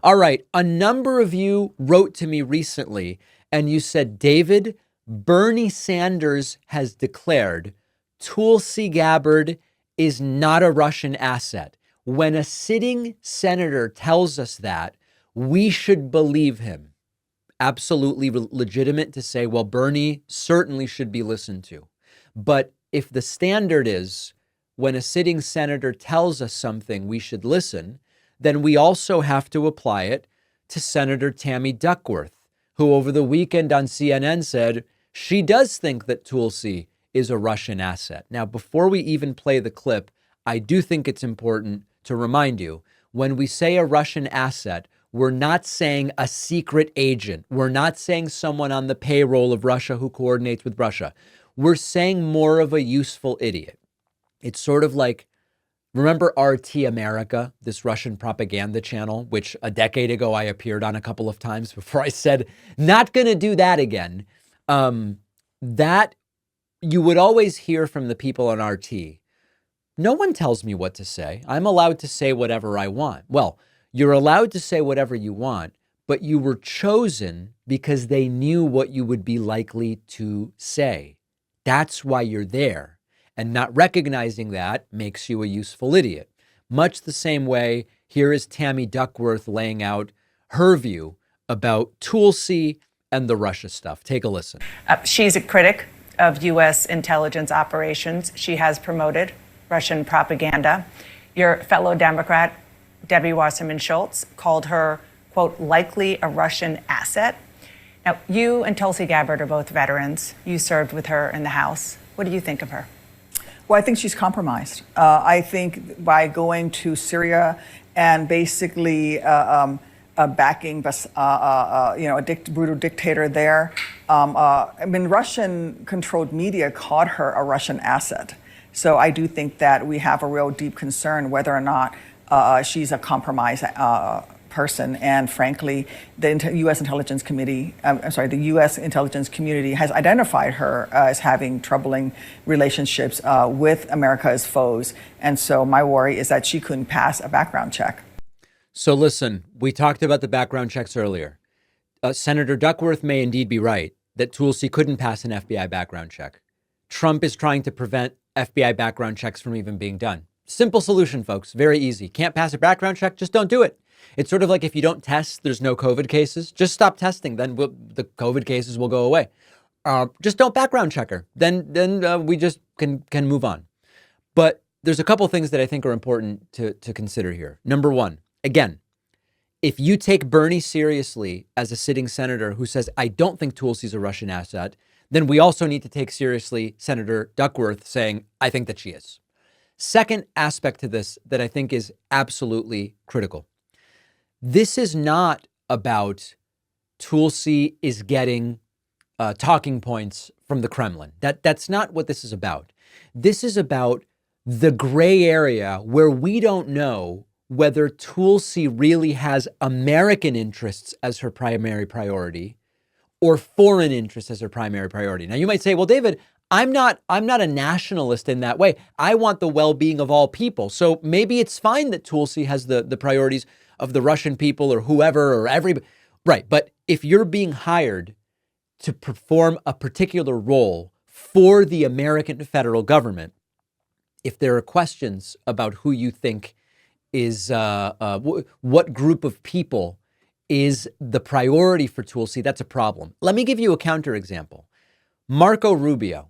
All right. A number of you wrote to me recently and you said, David, Bernie Sanders has declared Tulsi Gabbard is not a Russian asset. When a sitting senator tells us that, we should believe him. Absolutely legitimate to say, well, Bernie certainly should be listened to. But if the standard is when a sitting senator tells us something, we should listen, then we also have to apply it to Senator Tammy Duckworth, who over the weekend on CNN said she does think that Tulsi is a Russian asset. Now, before we even play the clip, I do think it's important to remind you, when we say a Russian asset, we're not saying a secret agent. We're not saying someone on the payroll of Russia who coordinates with Russia. We're saying more of a useful idiot. It's sort of like, remember RT America, this Russian propaganda channel, which a decade ago I appeared on a couple of times before I said, not going to do that again. That you would always hear from the people on RT. No one tells me what to say. I'm allowed to say whatever I want. Well, you're allowed to say whatever you want, but you were chosen because they knew what you would be likely to say. That's why you're there. And not recognizing that makes you a useful idiot. Much the same way, here is Tammy Duckworth laying out her view about Tulsi and the Russia stuff. Take a listen. She's a critic of U.S. intelligence operations. She has promoted Russian propaganda. Your fellow Democrat, Debbie Wasserman Schultz, called her, quote, likely a Russian asset. Now, you and Tulsi Gabbard are both veterans. You served with her in the House. What do you think of her? Well, I think she's compromised. I think by going to Syria and basically backing a brutal dictator there, Russian-controlled media called her a Russian asset. So I do think that we have a real deep concern whether or not she's a compromised person. And frankly, the U.S. intelligence committee, the U.S. intelligence community has identified her as having troubling relationships with America's foes. And so my worry is that she couldn't pass a background check. So listen, we talked about the background checks earlier. Senator Duckworth may indeed be right that Tulsi couldn't pass an FBI background check. Trump is trying to prevent FBI background checks from even being done. Simple solution, folks. Very easy. Can't pass a background check? Just don't do it. It's sort of like if you don't test, there's no COVID cases. Just stop testing. Then the COVID cases will go away. Just don't background check her. Then we just can move on. But there's a couple things that I think are important to consider here. Number one, again, if you take Bernie seriously as a sitting senator who says, I don't think Tulsi's a Russian asset, then we also need to take seriously Senator Duckworth saying, I think that she is. Second aspect to this that I think is absolutely critical. This is not about Tulsi is getting talking points from the Kremlin. That's not what this is about. This is about the gray area where we don't know whether Tulsi really has American interests as her primary priority or foreign interests as her primary priority. Now, you might say, well, David, I'm not a nationalist in that way. I want the well-being of all people. So maybe it's fine that Tulsi has the priorities of the Russian people or whoever or everybody. Right. But if you're being hired to perform a particular role for the American federal government, if there are questions about who you think is what group of people is the priority for Tulsi, that's a problem. Let me give you a counterexample. Marco Rubio.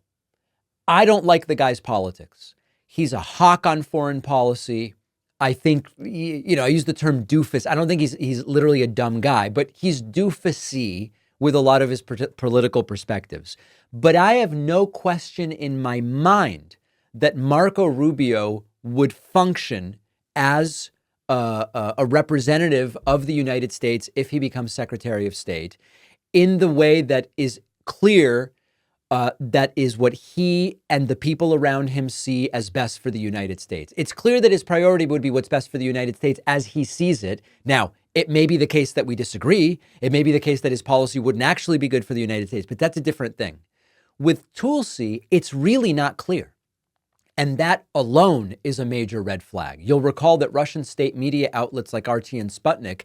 I don't like the guy's politics. He's a hawk on foreign policy. I think, I use the term doofus. I don't think he's literally a dumb guy, but he's doofusy with a lot of his political perspectives. But I have no question in my mind that Marco Rubio would function as a representative of the United States if he becomes Secretary of State in the way that is clear. That is what he and the people around him see as best for the United States. It's clear that his priority would be what's best for the United States as he sees it. Now, it may be the case that we disagree. It may be the case that his policy wouldn't actually be good for the United States, but that's a different thing. With Tulsi, it's really not clear. And that alone is a major red flag. You'll recall that Russian state media outlets like RT and Sputnik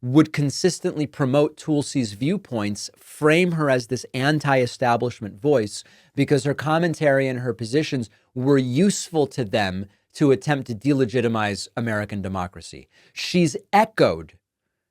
would consistently promote Tulsi's viewpoints, frame her as this anti-establishment voice, because her commentary and her positions were useful to them to attempt to delegitimize American democracy. She's echoed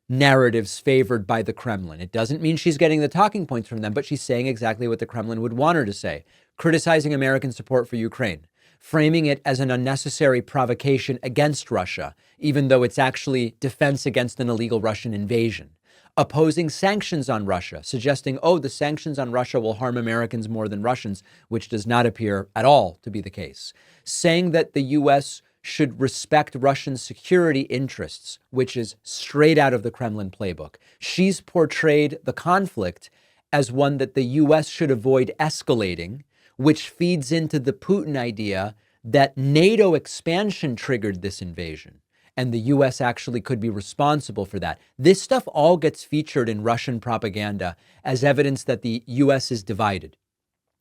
narratives favored by the Kremlin. It doesn't mean she's getting the talking points from them, but she's saying exactly what the Kremlin would want her to say, criticizing American support for Ukraine, framing it as an unnecessary provocation against Russia, even though it's actually defense against an illegal Russian invasion, opposing sanctions on Russia, suggesting, oh, the sanctions on Russia will harm Americans more than Russians, which does not appear at all to be the case, saying that the U.S. should respect Russian security interests, which is straight out of the Kremlin playbook. She's portrayed the conflict as one that the U.S. should avoid escalating, which feeds into the Putin idea that NATO expansion triggered this invasion, and the U.S. actually could be responsible for that. This stuff all gets featured in Russian propaganda as evidence that the U.S. is divided.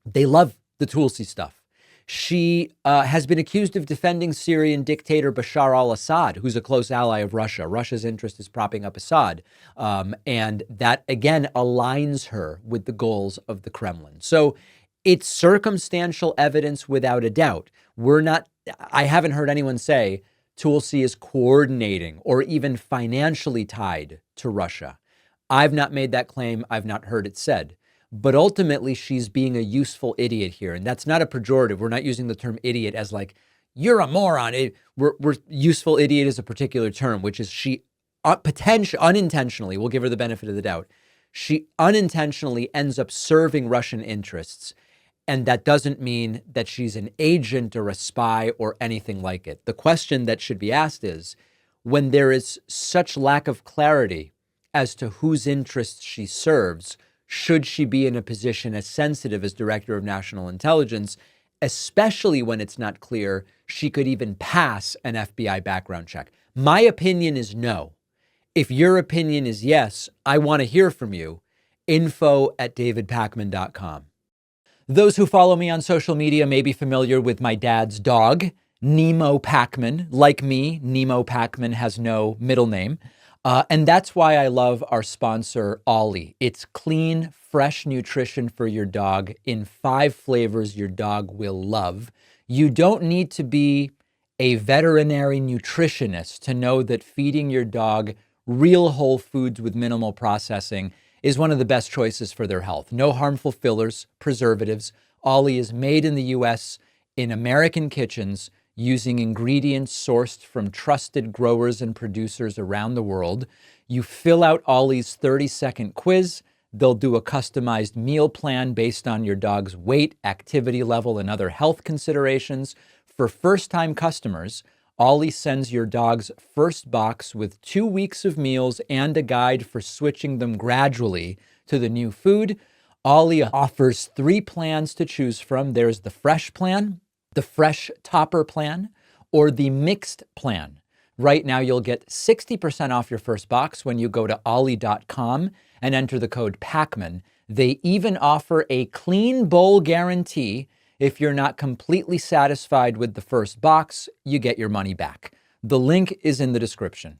They love the Tulsi stuff. She has been accused of defending Syrian dictator Bashar al-Assad, who's a close ally of Russia. Russia's interest is propping up Assad. And that, again, aligns her with the goals of the Kremlin. So it's circumstantial evidence without a doubt. I haven't heard anyone say Tulsi is coordinating or even financially tied to Russia. I've not made that claim. I've not heard it said. But ultimately, she's being a useful idiot here. And that's not a pejorative. We're not using the term idiot as like, you're a moron. We're useful idiot is a particular term, which is she unintentionally, we'll give her the benefit of the doubt, she unintentionally ends up serving Russian interests. And that doesn't mean that she's an agent or a spy or anything like it. The question that should be asked is, when there is such lack of clarity as to whose interests she serves, should she be in a position as sensitive as Director of National Intelligence, especially when it's not clear she could even pass an FBI background check? My opinion is no. If your opinion is yes, I want to hear from you. info@davidpakman.com. Those who follow me on social media may be familiar with my dad's dog, Nemo Pakman. Like me, Nemo Pakman has no middle name. And that's why I love our sponsor, Ollie. It's clean, fresh nutrition for your dog in 5 flavors your dog will love. You don't need to be a veterinary nutritionist to know that feeding your dog real whole foods with minimal processing is one of the best choices for their health. No harmful fillers, preservatives. Ollie is made in the U.S. in American kitchens using ingredients sourced from trusted growers and producers around the world. You fill out Ollie's 30-second quiz. They'll do a customized meal plan based on your dog's weight, activity level, and other health considerations. For first-time customers, Ollie sends your dog's first box with 2 weeks of meals and a guide for switching them gradually to the new food. Ollie offers 3 plans to choose from. There's the Fresh Plan, the Fresh Topper Plan, or the Mixed Plan. Right now, you'll get 60% off your first box when you go to ollie.com and enter the code PAKMAN. They even offer a clean bowl guarantee. If you're not completely satisfied with the first box, you get your money back. The link is in the description.